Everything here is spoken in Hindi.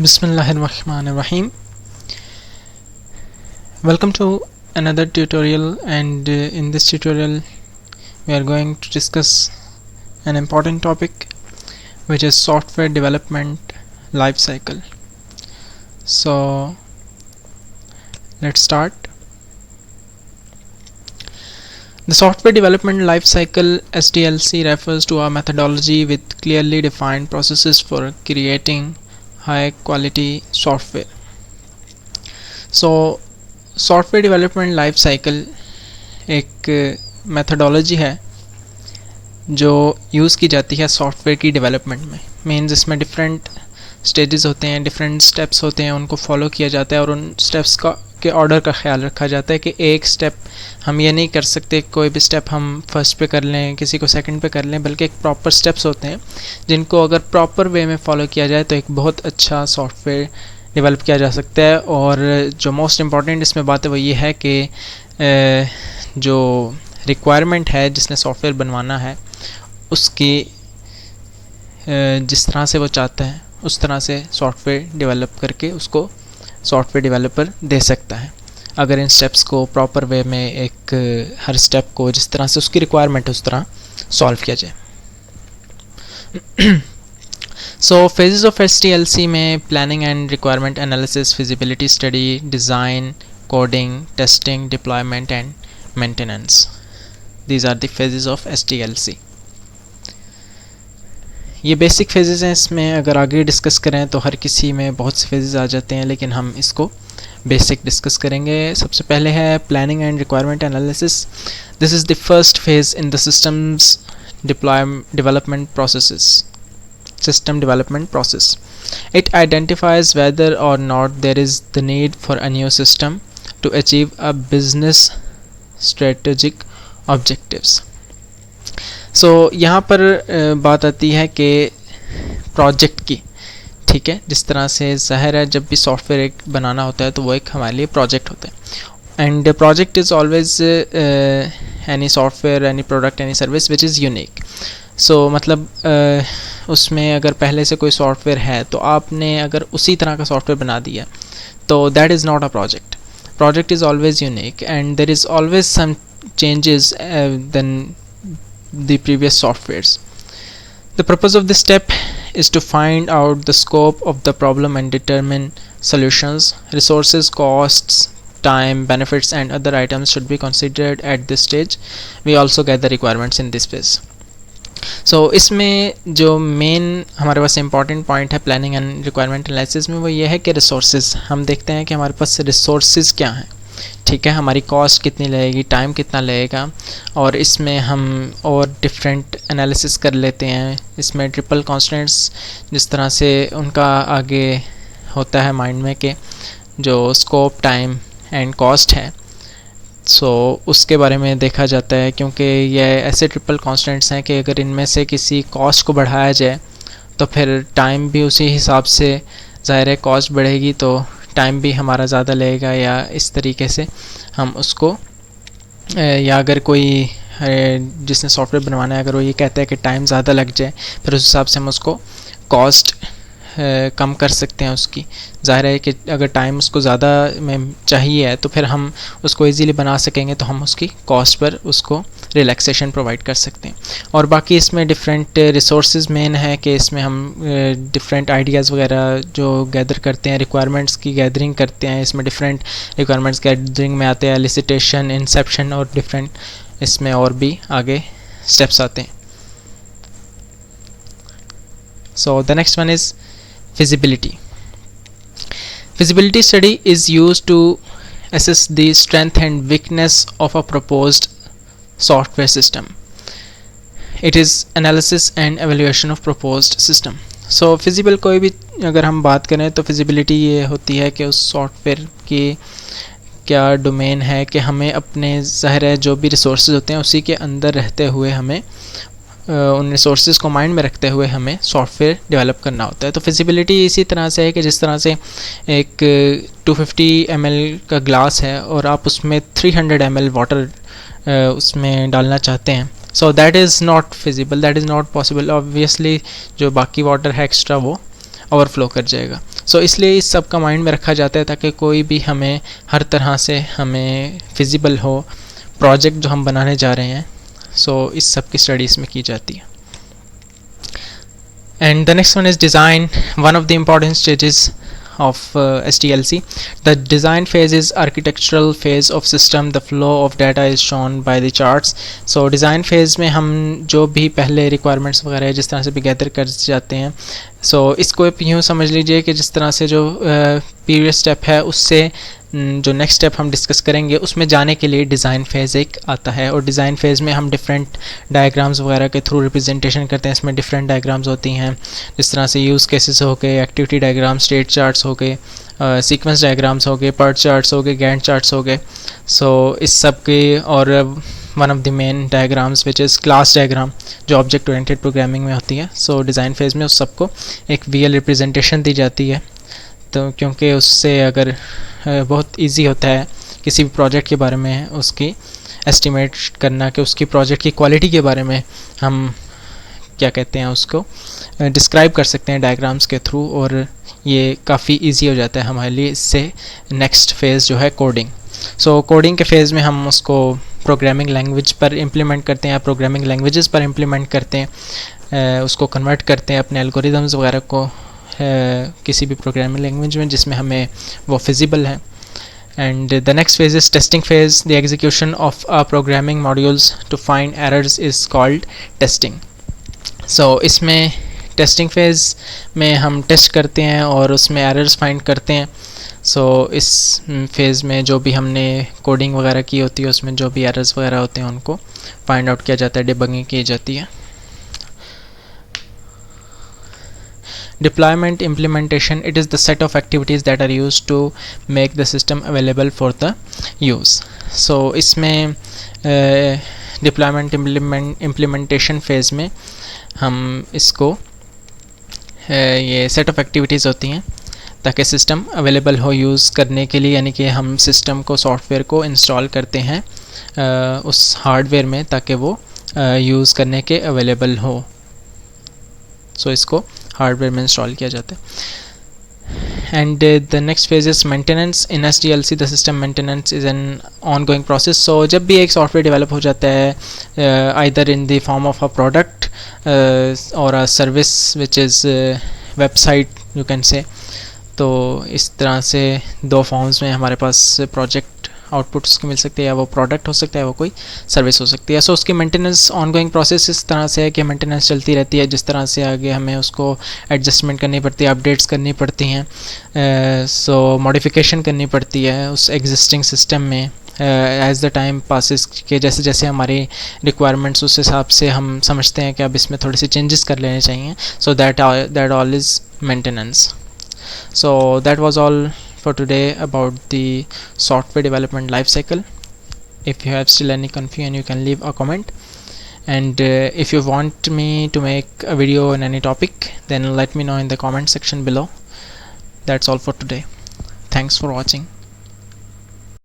Bismillahirrahmanirrahim. Welcome to another tutorial, and in this tutorial we are going to discuss an important topic, which is software development life cycle. So let's start. The software development life cycle (SDLC) refers to a methodology with clearly defined processes for creating high quality software. So software development life cycle एक मेथडोलॉजी है जो यूज़ की जाती है सॉफ्टवेयर की डेवलपमेंट में. मीन्स इसमें डिफरेंट स्टेजेस होते हैं, डिफरेंट स्टेप्स होते हैं, उनको फॉलो किया जाता है और उन स्टेप्स के ऑर्डर का ख्याल रखा जाता है कि एक स्टेप हम ये नहीं कर सकते कोई भी स्टेप हम फर्स्ट पे कर लें, किसी को सेकंड पे कर लें, बल्कि एक प्रॉपर स्टेप्स होते हैं जिनको अगर प्रॉपर वे में फॉलो किया जाए तो एक बहुत अच्छा सॉफ्टवेयर डेवलप किया जा सकता है. और जो मोस्ट इम्पॉर्टेंट इसमें बात है वो ये है कि जो रिक्वायरमेंट है जिसने सॉफ्टवेयर बनवाना है उसकी जिस तरह से वो चाहता है उस तरह से सॉफ्टवेयर डेवलप करके उसको सॉफ्टवेयर डेवलपर दे सकता है, अगर इन स्टेप्स को प्रॉपर वे में एक हर स्टेप को जिस तरह से उसकी रिक्वायरमेंट है उस तरह सॉल्व किया जाए. सो फेजेस ऑफ SDLC में planning and requirement analysis, feasibility study, design, coding, testing, deployment and maintenance. These are the phases of SDLC. ये बेसिक फेजेस हैं. इसमें अगर आगे डिस्कस करें तो हर किसी में बहुत से फेजेस आ जाते हैं, लेकिन हम इसको बेसिक डिस्कस करेंगे. सबसे पहले है planning and requirement analysis. This is the first phase in the systems development process. It identifies whether or not there is the need for a new system to achieve a business strategic objectives. So यहाँ पर बात आती है कि प्रोजेक्ट की, ठीक है. जिस तरह से ज़ाहिर है जब भी सॉफ्टवेयर एक बनाना होता है तो वो एक हमारे लिए प्रोजेक्ट होता है. And project is always any software, any product, any service which is unique. So मतलब उसमें अगर पहले से कोई सॉफ्टवेयर है तो आपने अगर उसी तरह का सॉफ्टवेयर बना दिया तो that is not a project. Project is always unique and there is always some changes then the previous softwares. The purpose of this step is to find out the scope of the problem and determine solutions. Resources, costs, time, benefits and other items should be considered at this stage. We also get the requirements in this phase. So इसमें जो मेन हमारे पास इम्पॉर्टेंट पॉइंट है प्लानिंग एंड रिक्वायरमेंट एनालिसिस में वो ये है कि रिसोर्सेज. हम देखते हैं कि हमारे पास रिसोर्सेज क्या हैं, ठीक है. हमारी कॉस्ट कितनी लगेगी, टाइम कितना लगेगा, और इसमें हम और डिफरेंट एनालिसिस कर लेते हैं. इसमें ट्रिपल कॉन्स्टेंट्स जिस तरह से उनका आगे होता है माइंड में कि जो स्कोप, टाइम एंड कॉस्ट है, सो उसके बारे में देखा जाता है, क्योंकि ये ऐसे ट्रिपल कॉन्स्टेंट्स हैं कि अगर इनमें से किसी कॉस्ट को बढ़ाया जाए तो फिर टाइम भी उसी हिसाब से, ज़ाहिर है कॉस्ट बढ़ेगी तो टाइम भी हमारा ज़्यादा लगेगा, या इस तरीके से हम उसको, या अगर कोई जिसने सॉफ्टवेयर बनवाना है अगर वो ये कहता है कि टाइम ज़्यादा लग जाए फिर उस हिसाब से हम उसको कॉस्ट कम कर सकते हैं उसकी. ज़ाहिर है कि अगर टाइम उसको ज़्यादा में चाहिए है तो फिर हम उसको इजीली बना सकेंगे तो हम उसकी कॉस्ट पर उसको रिलैक्सेशन प्रोवाइड कर सकते हैं. और बाकी इसमें डिफरेंट रिसोर्सेज मेन है कि इसमें हम डिफरेंट आइडियाज़ वगैरह जो गैदर करते हैं, रिक्वायरमेंट्स की गैदरिंग करते हैं. इसमें डिफरेंट रिक्वायरमेंट्स गैदरिंग में आते हैं एलिसिटेशन, इंसेप्शन और डिफरेंट इसमें और भी आगे स्टेप्स आते हैं. So the next one is feasibility. Feasibility study is used to assess the strength and weakness of a proposed software system. It is analysis and evaluation of proposed system. So feasible कोई भी अगर हम बात करें तो feasibility ये होती है कि उस सॉफ्टवेयर की क्या डोमेन है कि हमें अपने ज़ाहिर है जो भी रिसोर्सेज होते हैं उसी के अंदर रहते हुए हमें उन रिसोर्सेज को माइंड में रखते हुए हमें सॉफ्टवेयर डेवलप करना होता है. तो फिजिबिलिटी इसी तरह से है कि जिस तरह से एक 250 ml का ग्लास है और आप उसमें 300 ml वाटर उसमें डालना चाहते हैं, so that is not feasible, that is not possible. Obviously जो बाकी वाटर है एक्स्ट्रा वो ओवरफ्लो कर जाएगा. सो इसलिए इस सब का माइंड में रखा जाता है ताकि कोई भी हमें हर तरह से हमें फिजिबल हो प्रोजेक्ट जो हम बनाने जा रहे हैं. सो इस सब की स्टडी इसमें की जाती है. And the next one is design, one of the important stages of SDLC. The design phase is architectural phase of system. The flow of data is shown by the charts. So design phase में हम जो भी पहले requirements वगैरह है जिस तरह से भी गैदर कर जाते हैं, so इसको यूँ समझ लीजिए कि जिस तरह से जो previous step है उससे जो नेक्स्ट स्टेप हम डिस्कस करेंगे उसमें जाने के लिए डिज़ाइन फेज़ एक आता है. और डिज़ाइन फेज़ में हम डिफरेंट डायग्राम्स वगैरह के थ्रू रिप्रेजेंटेशन करते हैं. इसमें डिफरेंट डायग्राम्स होती हैं जिस तरह से यूज़ केसेस हो गए, एक्टिविटी डायग्राम, स्टेट चार्ट्स हो गए, सीक्वेंस डायग्राम्स हो गए, पर्ट चार्ट्स हो गए, गैंट चार्ट्स हो गए. सो इस सब के और one of the main diagrams which is class diagram जो ऑब्जेक्ट ओरिएंटेड प्रोग्रामिंग में होती है. सो डिज़ाइन फेज़ में उस सबको एक वीएल रिप्रेजेंटेशन दी जाती है. तो क्योंकि उससे अगर बहुत इजी होता है किसी भी प्रोजेक्ट के बारे में उसकी एस्टिमेट करना कि उसकी प्रोजेक्ट की क्वालिटी के बारे में हम क्या कहते हैं उसको डिस्क्राइब कर सकते हैं डायग्राम्स के थ्रू. और ये काफ़ी इजी हो जाता है हमारे लिए. इससे नेक्स्ट फेज़ जो है कोडिंग. सो कोडिंग के फेज़ में हम उसको प्रोग्रामिंग लैंग्वेज पर इम्प्लीमेंट करते हैं, प्रोग्रामिंग लैंग्वेजेस पर इम्प्लीमेंट करते हैं, उसको कन्वर्ट करते हैं अपने एल्गोरिदम्स वगैरह को किसी भी प्रोग्रामिंग लैंग्वेज में जिसमें हमें वो फिजिबल है. And the next phase is testing phase. The execution of a programming modules to find errors is called testing. So इसमें टेस्टिंग फेज़ में हम टेस्ट करते हैं और उसमें एरर्स फाइंड करते हैं. सो इस फेज़ में जो भी हमने कोडिंग वगैरह की होती है उसमें जो भी एरर्स वगैरह होते हैं उनको फाइंड आउट किया जाता है, डिबगिंग की जाती है. Deployment implementation, it is the set of activities that are used to make the system available for the use. So इसमें deployment implementation phase में हम इसको ये set of activities होती हैं ताकि सिस्टम अवेलेबल हो यूज़ करने के लिए. यानी कि हम सिस्टम को सॉफ्टवेयर को इंस्टॉल करते हैं उस हार्डवेयर में ताकि वो यूज़ करने के अवेलेबल हो. सो इसको हार्डवेयर में इंस्टॉल किया जाता है. And the next phase is maintenance. In SDLC the system maintenance is an ongoing process. So जब भी एक सॉफ्टवेयर डेवलप हो जाता है either in the form of a product और a service which is website you can say, तो इस तरह से दो फॉर्म्स में हमारे पास प्रोजेक्ट आउटपुट उसकी मिल सकती है, या वो प्रोडक्ट हो सकता है, वो कोई सर्विस हो सकती है. सो उसकी मेंटेनेंस ऑन गोइंग प्रोसेस इस तरह से है कि मेंटेनेंस चलती रहती है. जिस तरह से आगे हमें उसको एडजस्टमेंट करनी पड़ती है, अपडेट्स करनी पड़ती हैं, सो मॉडिफिकेशन करनी पड़ती है उस एग्जिस्टिंग सिस्टम में एज़ द टाइम पासिस के जैसे जैसे हमारी रिक्वायरमेंट्स उस हिसाब से हम समझते हैं कि अब इसमें थोड़े से चेंजेस कर लेने चाहिए. So that all is maintenance. So that was all for today about the software development life cycle. If you have still any confusion you can leave a comment, and if you want me to make a video on any topic then let me know in the comment section below. That's all for today. Thanks for watching.